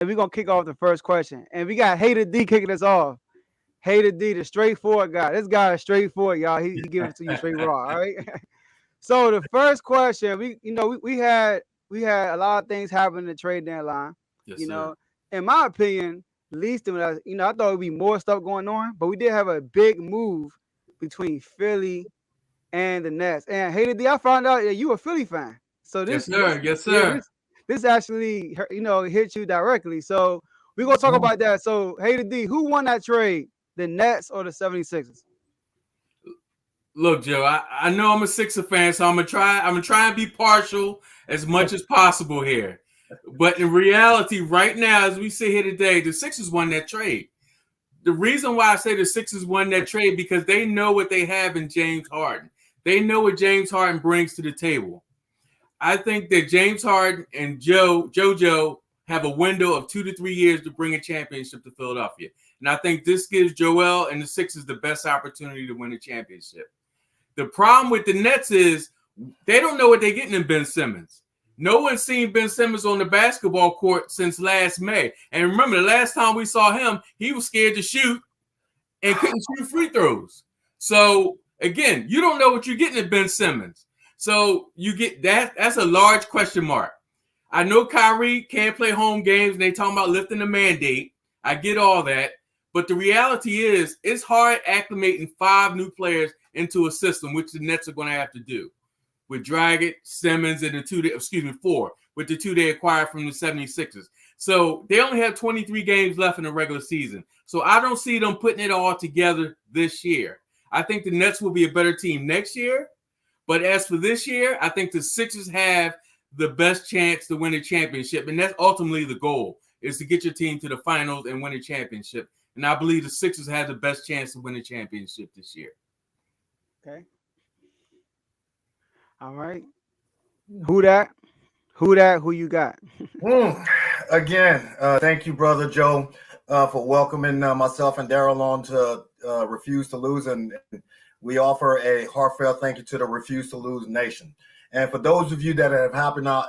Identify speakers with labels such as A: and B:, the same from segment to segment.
A: and we're gonna kick off the first question. And we got Hater D kicking us off. Hater D, the straightforward guy. This guy is straightforward, y'all. He gives it to you straight raw. All right. So the first question, we had a lot of things happen in the trade deadline.
B: Yes,
A: You
B: sir.
A: know, in my opinion, least of it, I thought it'd be more stuff going on, but we did have a big move between Philly and the Nets. And Hater D, I found out that you a Philly fan. So
B: Yes,
A: this
B: sir. Yes,
A: yeah,
B: sir.
A: this actually hit you directly. So we're gonna talk about that. So Hater D, who won that trade? The Nets or the 76ers?
B: Look, Joe, I know I'm a Sixer fan, so I'm gonna try and be partial as much as possible here. But in reality, right now, as we sit here today, the Sixers won that trade. The reason why I say the Sixers won that trade because they know what they have in James Harden. They know what James Harden brings to the table. I think that James Harden and JoJo have a window of 2 to 3 years to bring a championship to Philadelphia. And I think this gives Joel and the Sixers the best opportunity to win a championship. The problem with the Nets is they don't know what they're getting in Ben Simmons. No one's seen Ben Simmons on the basketball court since last May. And remember, the last time we saw him, he was scared to shoot and couldn't shoot free throws. So, again, you don't know what you're getting in Ben Simmons. So you get that. That's a large question mark. I know Kyrie can't play home games, and they talking about lifting the mandate. I get all that. But the reality is it's hard acclimating 5 new players into a system, which the Nets are going to have to do with Dragic, Simmons, and 4, with the 2 they acquired from the 76ers. So they only have 23 games left in the regular season. So I don't see them putting it all together this year. I think the Nets will be a better team next year. But as for this year, I think the Sixers have the best chance to win a championship. And that's ultimately the goal, is to get your team to the finals and win a championship. And I believe the Sixers have the best chance to win a championship this year.
A: Okay. All right. Who that? Who that? Who you got?
C: Mm. Again, thank you, brother Joe, for welcoming myself and Daryl on to Refuse to Lose, and we offer a heartfelt thank you to the Refuse to Lose Nation. And for those of you that have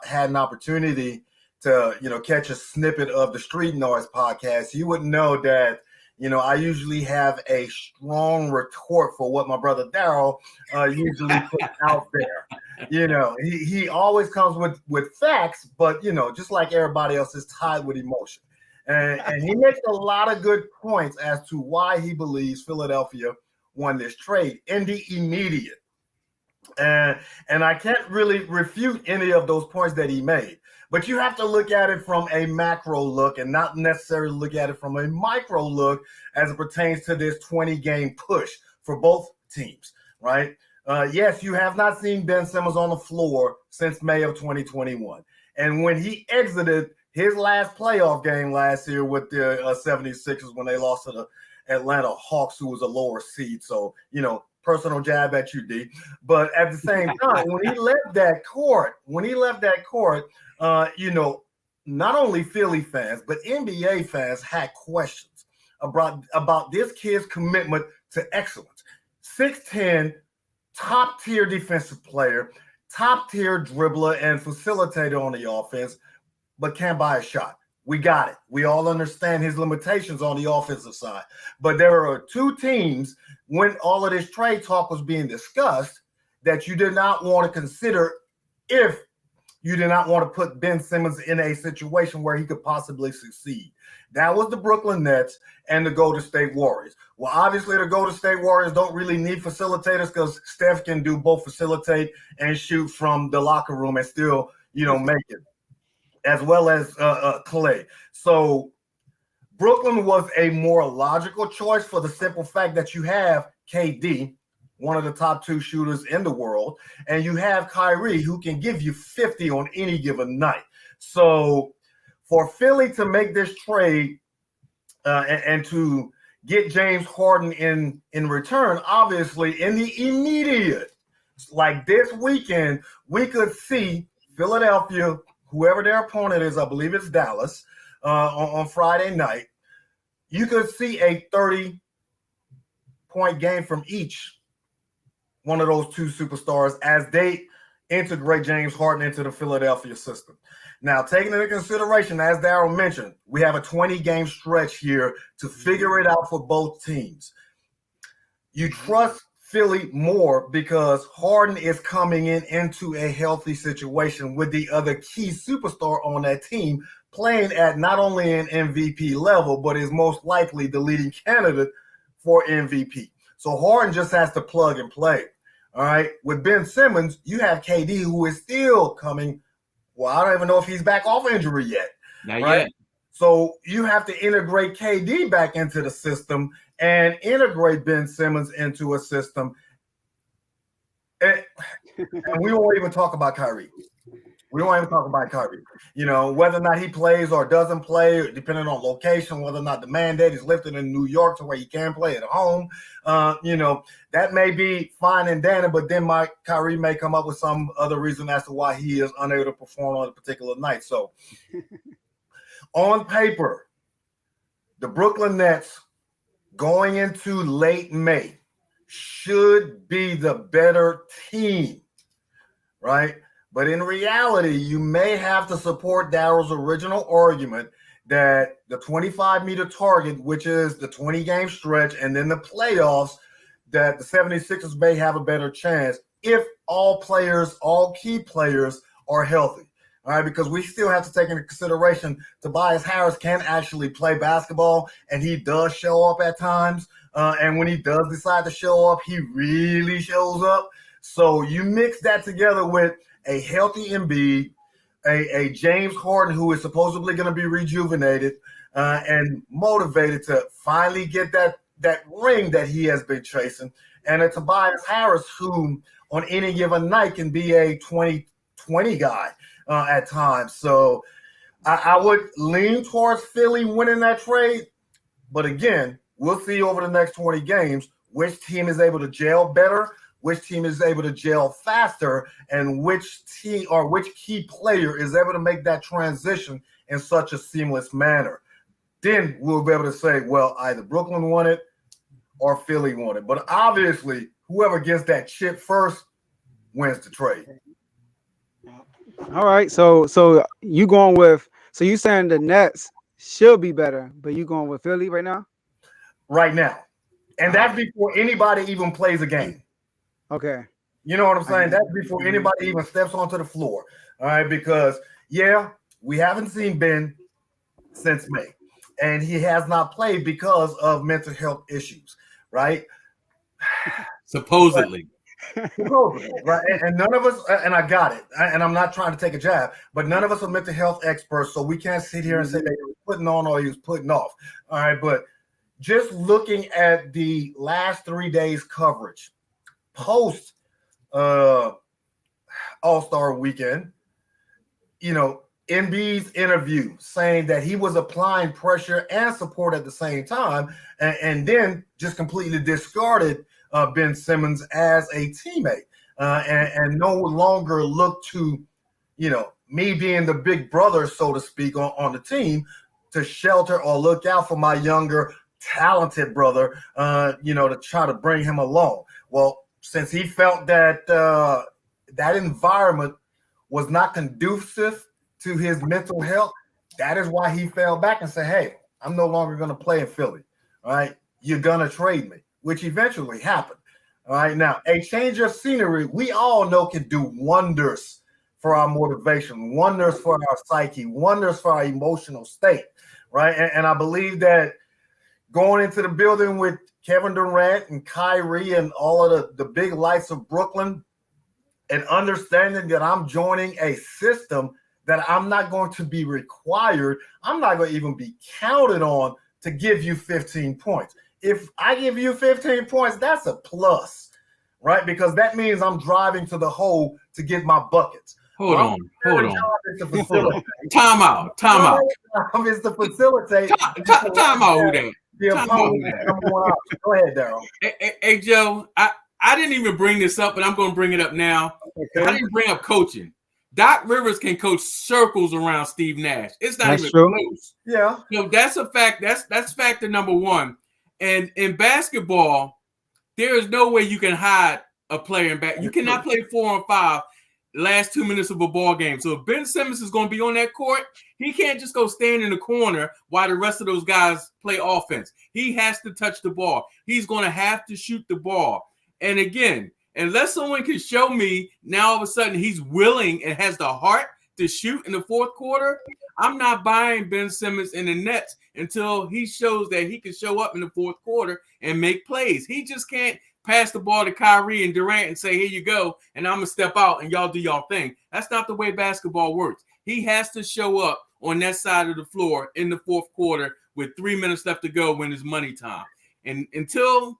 C: had an opportunity to catch a snippet of the Street Noise podcast, you would know that I usually have a strong retort for what my brother Daryl usually puts out there. He always comes with facts, but just like everybody else, is tied with emotion. And he makes a lot of good points as to why he believes Philadelphia won this trade in the immediate. And I can't really refute any of those points that he made. But you have to look at it from a macro look and not necessarily look at it from a micro look as it pertains to this 20-game push for both teams, right? Yes, you have not seen Ben Simmons on the floor since May of 2021. And when he exited his last playoff game last year with the 76ers when they lost to the Atlanta Hawks, who was a lower seed. So, personal jab at you, D. But at the same time, when he left that court, not only Philly fans, but NBA fans had questions about this kid's commitment to excellence. 6'10", top-tier defensive player, top-tier dribbler and facilitator on the offense, but can't buy a shot. We got it. We all understand his limitations on the offensive side. But there are 2 teams when all of this trade talk was being discussed that you did not want to consider if you did not want to put Ben Simmons in a situation where he could possibly succeed. That was the Brooklyn Nets and the Golden State Warriors. Well, obviously, the Golden State Warriors don't really need facilitators because Steph can do both facilitate and shoot from the locker room and still, make it, as well as Clay. So Brooklyn was a more logical choice for the simple fact that you have KD, one of the top 2 shooters in the world, and you have Kyrie, who can give you 50 on any given night. So for Philly to make this trade and to get James Harden in return, obviously in the immediate, like this weekend, we could see Philadelphia, whoever their opponent is, I believe it's Dallas, on Friday night, you could see a 30-point game from each one of those 2 superstars as they integrate James Harden into the Philadelphia system. Now, taking into consideration, as Daryl mentioned, we have a 20-game stretch here to figure it out for both teams. You trust Philly more because Harden is coming into a healthy situation with the other key superstar on that team playing at not only an MVP level, but is most likely the leading candidate for MVP. So Harden just has to plug and play. All right. With Ben Simmons, you have KD, who is still coming. Well, I don't even know if he's back off injury yet.
B: Not
C: right?
B: yet.
C: So you have to integrate KD back into the system and integrate Ben Simmons into a system. And we won't even talk about Kyrie. We won't even talk about Kyrie. You know, whether or not he plays or doesn't play, depending on location, whether or not the mandate is lifted in New York to where he can play at home. You know, that may be fine and dandy, but then Kyrie may come up with some other reason as to why he is unable to perform on a particular night. So on paper, the Brooklyn Nets going into late May should be the better team, right? But in reality, you may have to support Daryl's original argument that the 25-meter target, which is the 20-game stretch, and then the playoffs, that the 76ers may have a better chance if all key players are healthy. All right, because we still have to take into consideration Tobias Harris can actually play basketball, and he does show up at times. And when he does decide to show up, he really shows up. So you mix that together with a healthy Embiid, a James Harden who is supposedly going to be rejuvenated and motivated to finally get that ring that he has been chasing, and a Tobias Harris who on any given night can be a 20-20 guy at times. So I would lean towards Philly winning that trade. But again, we'll see over the next 20 games which team is able to gel better, which team is able to gel faster, and which team or which key player is able to make that transition in such a seamless manner. Then we'll be able to say, well, either Brooklyn won it or Philly won it. But obviously, whoever gets that chip first wins the trade.
A: All right. So you going with – so you saying the Nets should be better, but you going with Philly right now?
C: Right now. And that's before anybody even plays a game.
A: Okay.
C: You know what I'm saying? That's before anybody even steps onto the floor. All right, because, yeah, we haven't seen Ben since May. And he has not played because of mental health issues, right?
B: Supposedly.
C: Right? And none of us, and I got it, and I'm not trying to take a jab, but none of us are mental health experts, so we can't sit here and say that he was putting on or he was putting off. All right, but just looking at the last 3 days coverage, post All-Star weekend, you know, Embiid's interview saying that he was applying pressure and support at the same time, and then just completely discarded Ben Simmons as a teammate and no longer looked to, you know, me being the big brother, so to speak, on the team to shelter or look out for my younger, talented brother, you know, to try to bring him along. Well, since he felt that that environment was not conducive to his mental health, that is why he fell back and said, hey, I'm no longer going to play in Philly. All right, you're going to trade me, which eventually happened. All right, now, a change of scenery, we all know can do wonders for our motivation, wonders for our psyche, wonders for our emotional state, right? And I believe that going into the building with Kevin Durant and Kyrie and all of the big lights of Brooklyn, and understanding that I'm joining a system that I'm not going to be required, I'm not going to even be counted on to give you 15 points. If I give you 15 points, that's a plus, right? Because that means I'm driving to the hole to get my buckets.
B: Hold on. Time out.
C: It's to facilitate.
B: Time out, who that?
C: Go ahead, Daryl.
B: Hey, Joe, I didn't even bring this up, but I'm going to bring it up now. Okay. I didn't bring up coaching. Doc Rivers can coach circles around Steve Nash. It's not even close.
C: Yeah.
B: So that's a fact. That's factor number one. And in basketball, there is no way you can hide a player in back. You cannot play 4 on 5 last 2 minutes of a ball game. So if Ben Simmons is going to be on that court, he can't just go stand in the corner while the rest of those guys play offense. He has to touch the ball. He's going to have to shoot the ball. And again, unless someone can show me now all of a sudden he's willing and has the heart to shoot in the fourth quarter, I'm not buying Ben Simmons in the Nets until he shows that he can show up in the fourth quarter and make plays. He just can't pass the ball to Kyrie and Durant and say, here you go, and I'm going to step out and y'all do y'all thing. That's not the way basketball works. He has to show up on that side of the floor in the fourth quarter with 3 minutes left to go when it's money time. And until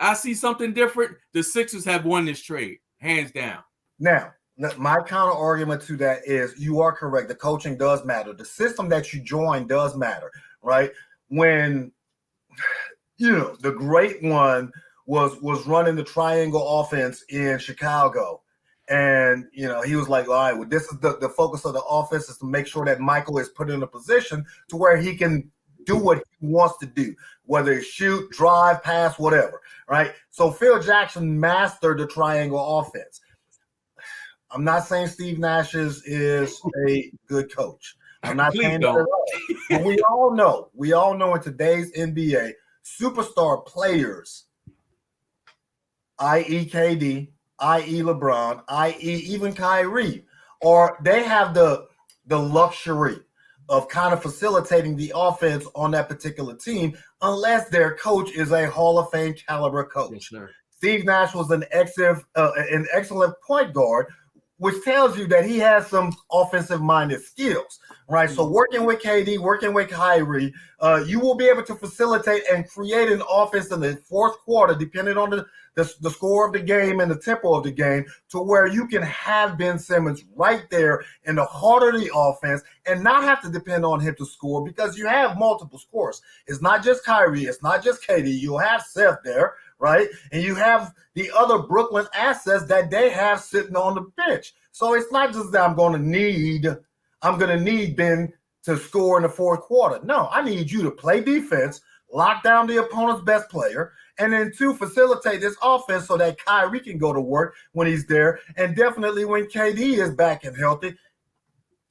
B: I see something different, the Sixers have won this trade, hands down.
C: Now, my counter argument to that is you are correct. The coaching does matter. The system that you join does matter, right? When, the great one was running the triangle offense in Chicago. And, he was like, all right, well, this is the focus of the offense is to make sure that Michael is put in a position to where he can do what he wants to do, whether it's shoot, drive, pass, whatever, right? So Phil Jackson mastered the triangle offense. I'm not saying Steve Nash is a good coach. I'm not saying that at all. But we all know in today's NBA, superstar players, i.e. KD, i.e. LeBron, i.e. even Kyrie, they have the luxury of kind of facilitating the offense on that particular team, unless their coach is a Hall of Fame caliber coach. Yes, Steve Nash was an excellent point guard, which tells you that he has some offensive-minded skills, right? So working with KD, working with Kyrie, you will be able to facilitate and create an offense in the fourth quarter, depending on the score of the game and the tempo of the game, to where you can have Ben Simmons right there in the heart of the offense and not have to depend on him to score, because you have multiple scores. It's not just Kyrie. It's not just KD. You'll have Seth there, right? And you have the other Brooklyn assets that they have sitting on the bench. So it's not just that I'm going to need Ben to score in the fourth quarter. No, I need you to play defense, lock down the opponent's best player, and then to facilitate this offense so that Kyrie can go to work when he's there. And definitely when KD is back and healthy,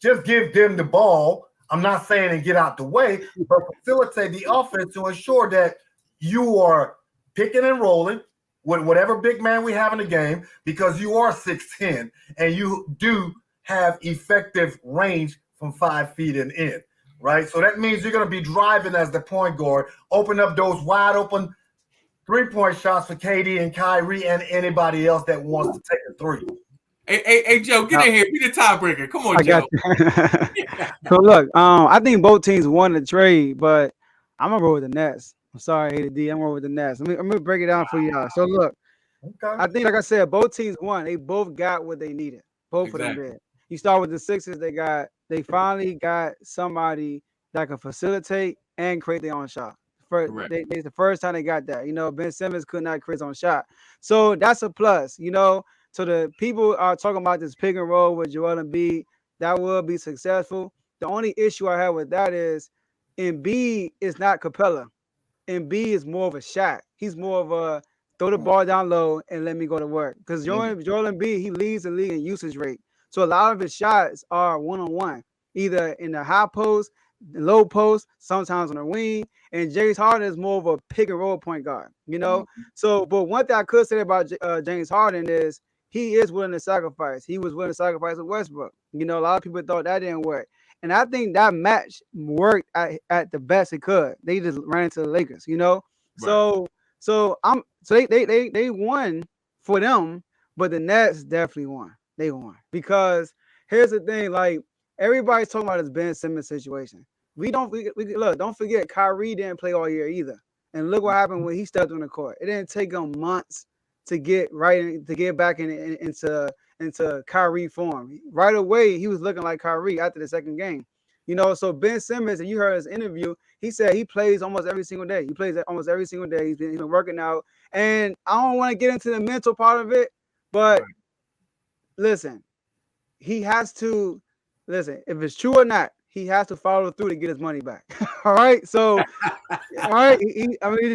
C: just give them the ball. I'm not saying and get out the way, but facilitate the offense to ensure that you are picking and rolling with whatever big man we have in the game, because you are 6'10", and you do have effective range from 5 feet and in, right? So that means you're going to be driving as the point guard, open up those wide open three-point shots for KD and Kyrie and anybody else that wants to take a three.
B: Hey, Joe, get in here. Be the tiebreaker. Come on, Joe.
A: So look, I think both teams won the trade, but I'm gonna roll with the Nets. I'm sorry, A to D. I'm going with the Nets. I'm gonna break it down for y'all. So look, I think, like I said, both teams won. They both got what they needed. Both of them did. You start with the Sixers. They finally got somebody that can facilitate and create their own shot. It's the first time they got that. Ben Simmons could not create his own shot. So that's a plus, So the people are talking about this pick and roll with Joel Embiid. That will be successful. The only issue I have with that is Embiid is not Capella. Embiid is more of a shot. He's more of a throw the ball down low and let me go to work. Because Joel Embiid, he leads the league in usage rate. So a lot of his shots are one-on-one, either in the high post, the low post, sometimes on the wing. And James Harden is more of a pick and roll point guard, So, but one thing I could say about James Harden is he is willing to sacrifice. He was willing to sacrifice with Westbrook. A lot of people thought that didn't work. And I think that match worked at the best it could. They just ran into the Lakers, Right. So they won for them, but the Nets definitely won. They won because here's the thing: like everybody's talking about this Ben Simmons situation. Don't forget Kyrie didn't play all year either, and look what happened when he stepped on the court. It didn't take him months to get back into Kyrie form. Right away, he was looking like Kyrie after the second game. So Ben Simmons, and you heard his interview, he said he plays almost every single day. He plays almost every single day. He's been working out. And I don't want to get into the mental part of it, but listen, he has to listen. If it's true or not, he has to follow through to get his money back. All right. So, all right.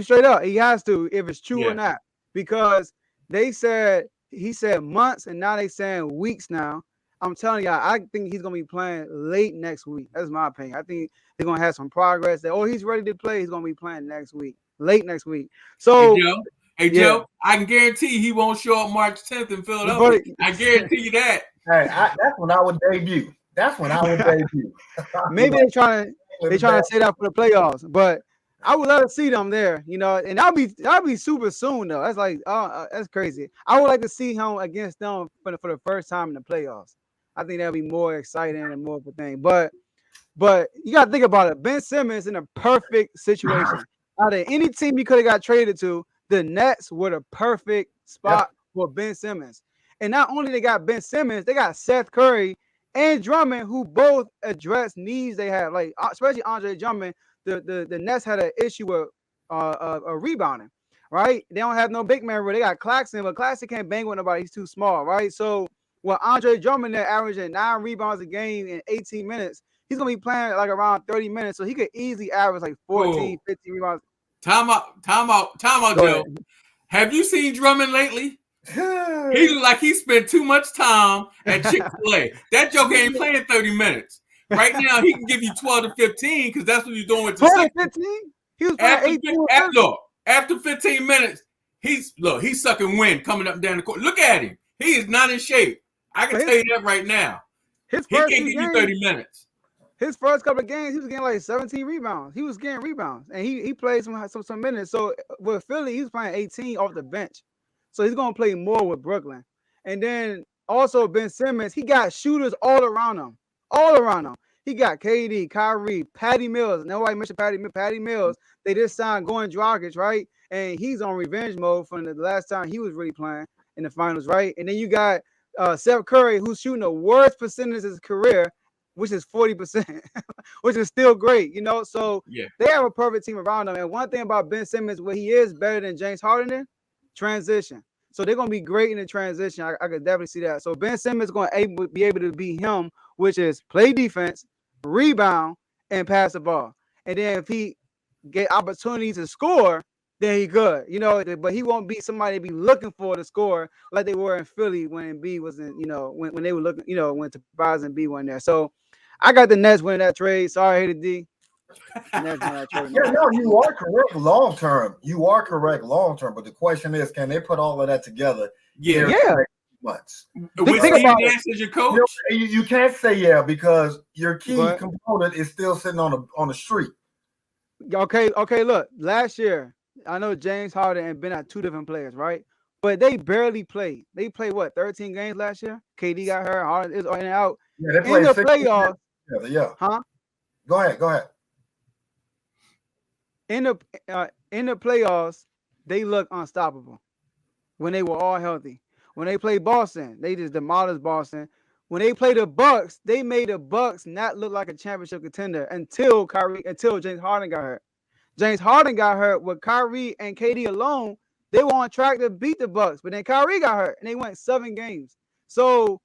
A: Straight up, he has to, if it's true or not, because they said he said months, and now they saying weeks now. I'm telling y'all, I think he's gonna be playing late next week. That's my opinion. I think they're gonna have some progress. That he's ready to play. He's gonna be playing next week, late next week. So,
B: hey Joe, I can guarantee he won't show up March 10th in Philadelphia. I guarantee you that.
C: Hey, that's when I would debut.
A: Maybe they're trying to say that for the playoffs, but I would love to see them there, you know, and that'll be super soon though. That's like, that's crazy. I would like to see him against them for the first time in the playoffs. I think that'll be more exciting and more of a thing. But you got to think about it. Ben Simmons in a perfect situation. Out of any team you could have got traded to, the Nets were the perfect spot for Ben Simmons. And not only they got Ben Simmons, they got Seth Curry and Drummond, who both address needs they have. Like especially Andre Drummond, the Nets had an issue with rebounding, right? They don't have no big man. They got Claxton, but Claxton can't bang with nobody. He's too small, right? So with Andre Drummond, they're averaging 9 rebounds a game in 18 minutes. He's going to be playing like around 30 minutes, so he could easily average like 14, 15 rebounds.
B: Time out, Joe. Have you seen Drummond lately? He look like he spent too much time at Chick-fil-A. That joke ain't playing 30 minutes. Right now, he can give you 12 to 15 because that's what he's doing with the
A: 12 to 15? He was playing 18.
B: After 15 minutes, he's sucking wind coming up and down the court. Look at him. He is not in shape. I can tell you that right now. He can't give you 30 minutes.
A: His first couple of games, he was getting like 17 rebounds. He was getting rebounds, and he played some minutes. So with Philly, he was playing 18 off the bench. So he's going to play more with Brooklyn. And then also Ben Simmons, he got shooters all around him. He got KD, Kyrie, Patty Mills. Nobody mentioned Patty Mills. They just signed Goran Dragic, right? And he's on revenge mode from the last time he was really playing in the finals, right? And then you got Seth Curry, who's shooting the worst percentage of his career, which is 40%, which is still great, you know? So they have a perfect team around them. And one thing about Ben Simmons, what he is better than James Harden in, transition. So they're going to be great in the transition. I could definitely see that. So Ben Simmons is going to be able to be him, which is play defense, rebound, and pass the ball. And then if he get opportunities to score, then he good, you know. But he won't be somebody to be looking for to score like they were in Philly when Embiid was in, you know, when they were looking, you know, when Tobias and Embiid went there. So I got the Nets winning that trade. Sorry, I hated D.
C: Yeah, no, you are correct long term. But the question is, can they put all of that together?
B: Yeah.
C: Months.
B: Think about it. As your coach,
C: you can't say because your key component is still sitting on the street.
A: Okay. Look, last year I know James Harden and Ben are two different players, right? But they barely played. They played 13 games last year. KD got hurt. Harden is in and out.
C: Yeah, they played
A: in the playoffs.
C: Yeah.
A: Huh?
C: Go ahead.
A: In the playoffs, they look unstoppable when they were all healthy. When they played Boston, they just demolished Boston. When they played the Bucks, they made the Bucks not look like a championship contender until James Harden got hurt. James Harden got hurt with Kyrie and KD alone. They were on track to beat the Bucks, but then Kyrie got hurt and they went 7 games. So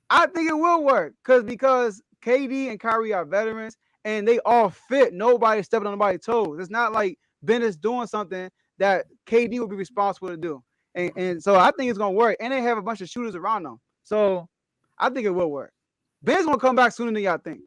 A: I think it will work because KD and Kyrie are veterans and they all fit. Nobody stepping on nobody's toes. It's not like Ben is doing something that KD will be responsible to do. And so I think it's going to work. And they have a bunch of shooters around them. So I think it will work. Ben's going to come back sooner than y'all think.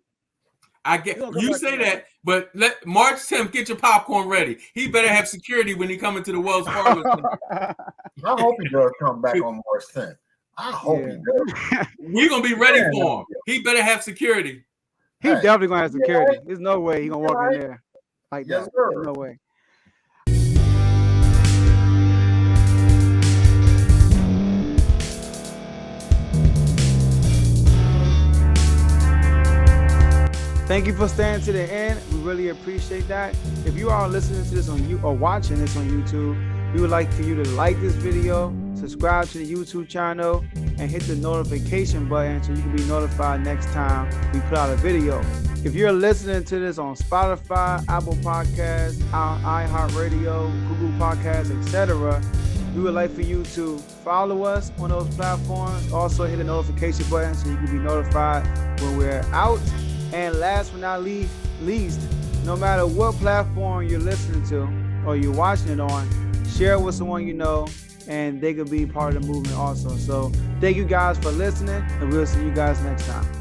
B: I get you say that, but let March 10th get your popcorn ready. He better have security when he come into the Wells Fargo.
C: I hope he does come back on March 10th. I hope he does.
B: We're gonna be ready for him. He better have security.
A: He definitely gonna have security. There's no way he's gonna walk in there like that. There's no way. Thank you for staying to the end. We really appreciate that. If you are listening to this or watching this on YouTube, we would like for you to like this video, subscribe to the YouTube channel, and hit the notification button so you can be notified next time we put out a video. If you're listening to this on Spotify, Apple Podcasts, iHeartRadio, Google Podcasts, etc., we would like for you to follow us on those platforms. Also hit the notification button so you can be notified when we're out. And last but not least, no matter what platform you're listening to or you're watching it on, share it with someone you know, and they could be part of the movement also. So thank you guys for listening, and we'll see you guys next time.